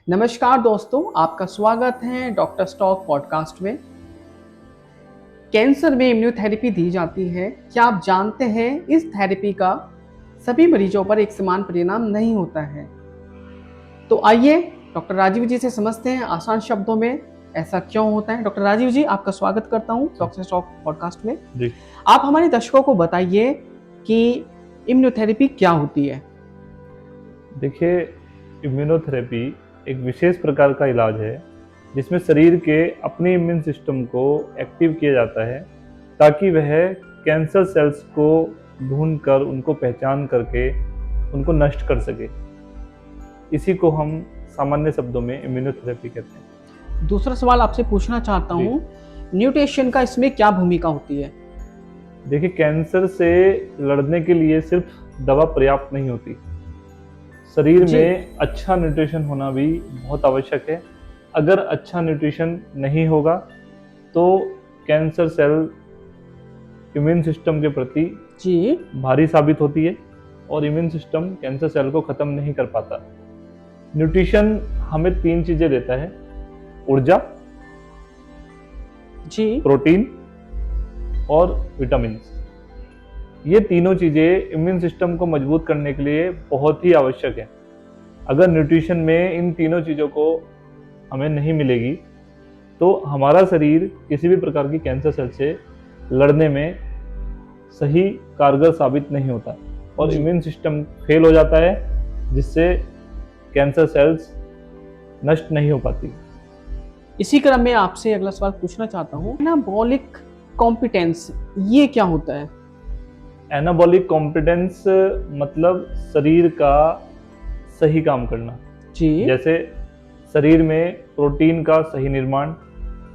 नमस्कार दोस्तों, आपका स्वागत है डॉक्टर स्टॉक पॉडकास्ट में। कैंसर में इम्यूनोथेरेपी दी जाती है। क्या आप जानते हैं इस थेरेपी का सभी मरीजों पर एक समान परिणाम नहीं होता है। तो आइए डॉक्टर राजीव जी से समझते हैं आसान शब्दों में ऐसा क्यों होता है। डॉक्टर राजीव जी, आपका स्वागत करता हूँ डॉक्टर स्टॉक पॉडकास्ट में। जी। आप हमारे दर्शकों को बताइए कि इम्यूनोथेरेपी क्या होती है। देखिए, इम्यूनोथेरेपी एक विशेष प्रकार का इलाज है जिसमें शरीर के अपने इम्यून सिस्टम को एक्टिव किया जाता है ताकि वह कैंसर सेल्स को ढूंढकर उनको पहचान करके उनको नष्ट कर सके। इसी को हम सामान्य शब्दों में इम्यूनोथेरेपी कहते हैं। दूसरा सवाल आपसे पूछना चाहता जी। हूँ, न्यूट्रिशन का इसमें क्या भूमिका होती है। देखिए, कैंसर से लड़ने के लिए सिर्फ दवा पर्याप्त नहीं होती। शरीर जी। में अच्छा न्यूट्रिशन होना भी बहुत आवश्यक है। अगर अच्छा न्यूट्रिशन नहीं होगा तो कैंसर सेल इम्यून सिस्टम के प्रति जी। भारी साबित होती है और इम्यून सिस्टम कैंसर सेल को ख़त्म नहीं कर पाता। न्यूट्रिशन हमें 3 चीज़ें देता है: ऊर्जा, जी। प्रोटीन और विटामिन। ये तीनों चीज़ें इम्यून सिस्टम को मजबूत करने के लिए बहुत ही आवश्यक है। अगर न्यूट्रिशन में इन तीनों चीज़ों को हमें नहीं मिलेगी तो हमारा शरीर किसी भी प्रकार की कैंसर सेल से लड़ने में सही कारगर साबित नहीं होता और जी। इम्यून सिस्टम फेल हो जाता है, जिससे कैंसर सेल्स नष्ट नहीं हो पाती। इसी क्रम में आपसे अगला सवाल पूछना चाहता हूँ, एनाबॉलिक कॉम्पिटेंस ये क्या होता है। एनाबॉलिक कॉम्पिटेंस मतलब शरीर का सही काम करना। जी। जैसे शरीर में प्रोटीन का सही निर्माण,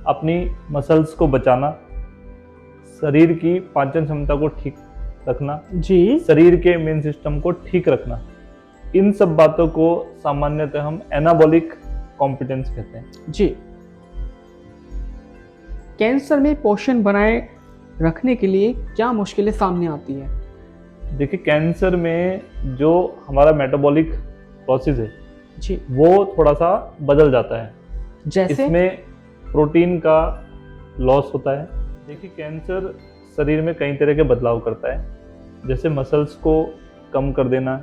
अपनी मसल्स को बचाना, शरीर की पाचन क्षमता को ठीक रखना, जी। शरीर के इम्यून सिस्टम को ठीक रखना, इन सब बातों को सामान्यतः हम एनाबॉलिक कॉम्पिटेंस कहते हैं। जी। कैंसर में पोषण बनाए रखने के लिए क्या मुश्किलें सामने आती है। देखिए, कैंसर में जो हमारा मेटाबॉलिक प्रोसेस है जी। वो थोड़ा सा बदल जाता है। जैसे इसमें प्रोटीन का लॉस होता है। देखिए, कैंसर शरीर में कई तरह के बदलाव करता है, जैसे मसल्स को कम कर देना,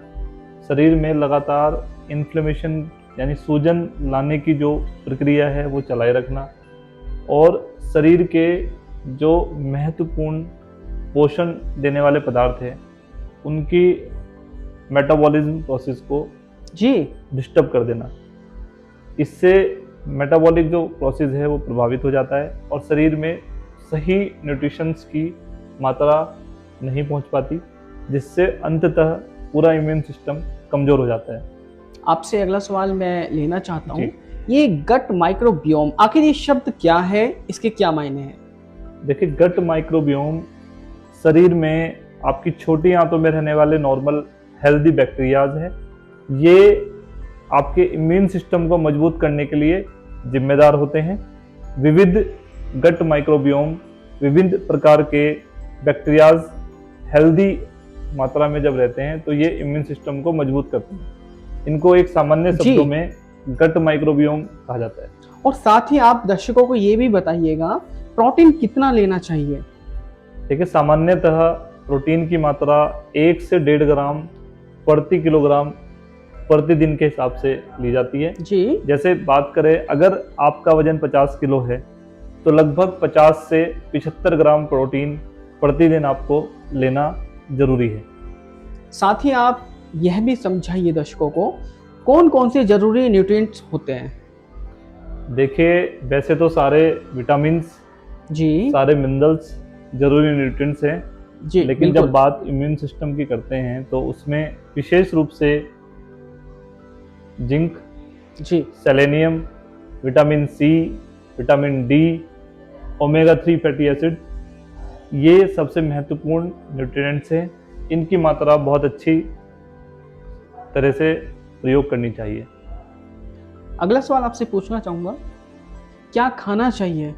शरीर में लगातार इन्फ्लेमेशन यानी सूजन लाने की जो प्रक्रिया है वो चलाए रखना, और शरीर के जो महत्वपूर्ण पोषण देने वाले पदार्थ हैं उनकी मेटाबॉलिज्म प्रोसेस को जी। डिस्टर्ब कर देना। इससे मेटाबॉलिक जो प्रोसेस है वो प्रभावित हो जाता है और शरीर में सही न्यूट्रिशंस की मात्रा नहीं पहुंच पाती, जिससे अंततः पूरा इम्यून सिस्टम कमज़ोर हो जाता है। आपसे अगला सवाल मैं लेना चाहता हूँ, जी। ये गट माइक्रोबियोम आखिर ये शब्द क्या है, इसके क्या मायने हैं। देखिए, गट माइक्रोबियोम शरीर में आपकी छोटी आंतों में रहने वाले नॉर्मल हेल्दी बैक्टीरियाज हैं। ये आपके इम्यून सिस्टम को मजबूत करने के लिए जिम्मेदार होते हैं। विविध गट माइक्रोबियोम विभिन्न प्रकार के बैक्टीरियाज हेल्दी मात्रा में जब रहते हैं तो ये इम्यून सिस्टम को मजबूत करते हैं। इनको एक सामान्य शब्दों में गट माइक्रोबियोम कहा जाता है। और साथ ही आप दर्शकों को ये भी बताइएगा प्रोटीन कितना लेना चाहिए। देखिए, सामान्यतः प्रोटीन की मात्रा 1 से 1.5 ग्राम प्रति किलोग्राम प्रतिदिन के हिसाब से ली जाती है। जी। जैसे बात करें, अगर आपका वजन 50 किलो है तो लगभग 50 से 75 ग्राम प्रोटीन प्रतिदिन आपको लेना जरूरी है। साथ ही आप यह भी समझाइए दर्शकों को कौन कौन से जरूरी न्यूट्रिएंट्स होते हैं। देखिए, वैसे तो सारे विटामिन्स, जी। सारे मिनरल्स जरूरी न्यूट्रिएंट्स हैं, जी, लेकिन बिल्कुल। जब बात इम्यून सिस्टम की करते हैं तो उसमें विशेष रूप से जिंक, जी। Selenium, vitamin C, vitamin D, omega 3 fatty acid, ये सबसे महत्वपूर्ण न्यूट्रिएंट्स हैं। इनकी मात्रा बहुत अच्छी तरह से प्रयोग करनी चाहिए। अगला सवाल आपसे पूछना चाहूँगा, क्या खाना चाहिए।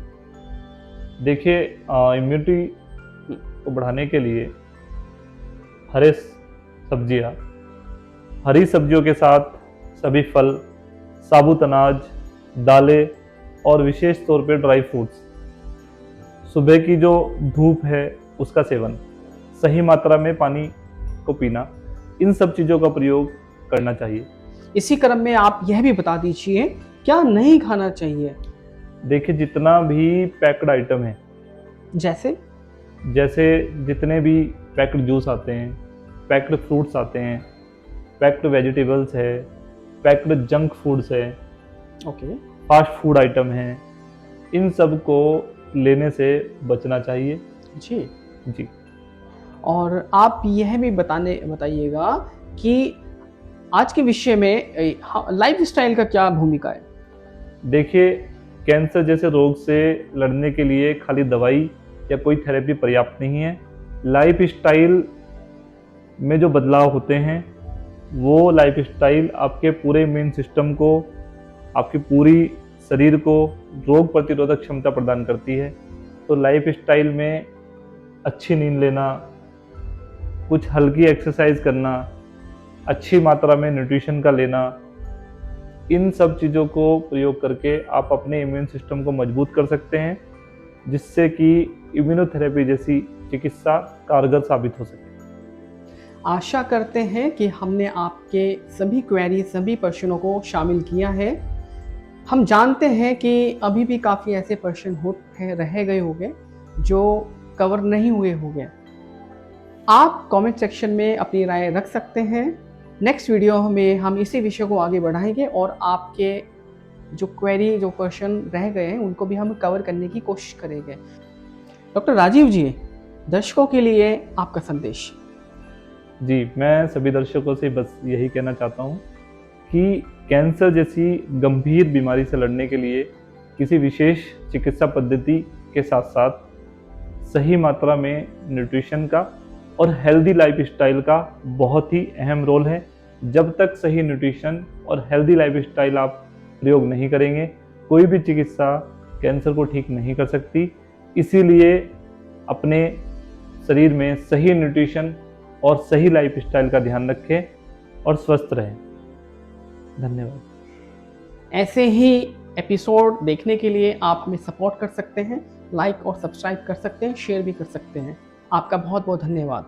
देखिए, इम्यूनिटी को बढ़ाने के लिए हरी सब्जियों के साथ सभी फल, साबुत अनाज, दालें और विशेष तौर पे ड्राई फ्रूट्स। सुबह की जो धूप है उसका सेवन, सही मात्रा में पानी को पीना, इन सब चीज़ों का प्रयोग करना चाहिए। इसी क्रम में आप यह भी बता दीजिए क्या नहीं खाना चाहिए। देखिए, जितना भी पैक्ड आइटम है, जैसे जैसे जितने भी पैक्ड जूस आते हैं, पैक्ड फ्रूट्स आते हैं, पैक्ड वेजिटेबल्स है, पैक्ड जंक फूड्स है, ओके। फास्ट फूड आइटम हैं, इन सब को लेने से बचना चाहिए। जी। जी। और आप यह भी बताइएगा कि आज के विषय में लाइफस्टाइल का क्या भूमिका है। देखिए, कैंसर जैसे रोग से लड़ने के लिए खाली दवाई या कोई थेरेपी पर्याप्त नहीं है। लाइफ स्टाइल में जो बदलाव होते हैं, वो लाइफ स्टाइल आपके पूरे इम्यून सिस्टम को, आपकी पूरी शरीर को रोग प्रतिरोधक क्षमता प्रदान करती है। तो लाइफ स्टाइल में अच्छी नींद लेना, कुछ हल्की एक्सरसाइज करना, अच्छी मात्रा में न्यूट्रिशन का लेना, इन सब चीज़ों को प्रयोग करके आप अपने इम्यून सिस्टम को मजबूत कर सकते हैं, जिससे कि इम्यूनोथेरेपी जैसी चिकित्सा कारगर साबित हो सके। आशा करते हैं कि हमने आपके सभी क्वेरी, सभी प्रश्नों को शामिल किया है। हम जानते हैं कि अभी भी काफ़ी ऐसे प्रश्न रह गए होंगे जो कवर नहीं हुए होंगे। आप कमेंट सेक्शन में अपनी राय रख सकते हैं। नेक्स्ट वीडियो में हम इसी विषय को आगे बढ़ाएंगे और आपके जो क्वेरी, जो क्वेश्चन रह गए हैं, उनको भी हम कवर करने की कोशिश करेंगे। डॉक्टर राजीव जी, दर्शकों के लिए आपका संदेश। जी, मैं सभी दर्शकों से बस यही कहना चाहता हूँ कि कैंसर जैसी गंभीर बीमारी से लड़ने के लिए किसी विशेष चिकित्सा पद्धति के साथ साथ सही मात्रा में न्यूट्रिशन का और हेल्दी लाइफस्टाइल का बहुत ही अहम रोल है। जब तक सही न्यूट्रिशन और हेल्दी लाइफस्टाइल आप प्रयोग नहीं करेंगे, कोई भी चिकित्सा कैंसर को ठीक नहीं कर सकती। इसीलिए अपने शरीर में सही न्यूट्रिशन और सही लाइफस्टाइल का ध्यान रखें और स्वस्थ रहें। धन्यवाद। ऐसे ही एपिसोड देखने के लिए आप हमें सपोर्ट कर सकते हैं, लाइक और सब्सक्राइब कर सकते हैं, शेयर भी कर सकते हैं। आपका बहुत बहुत धन्यवाद।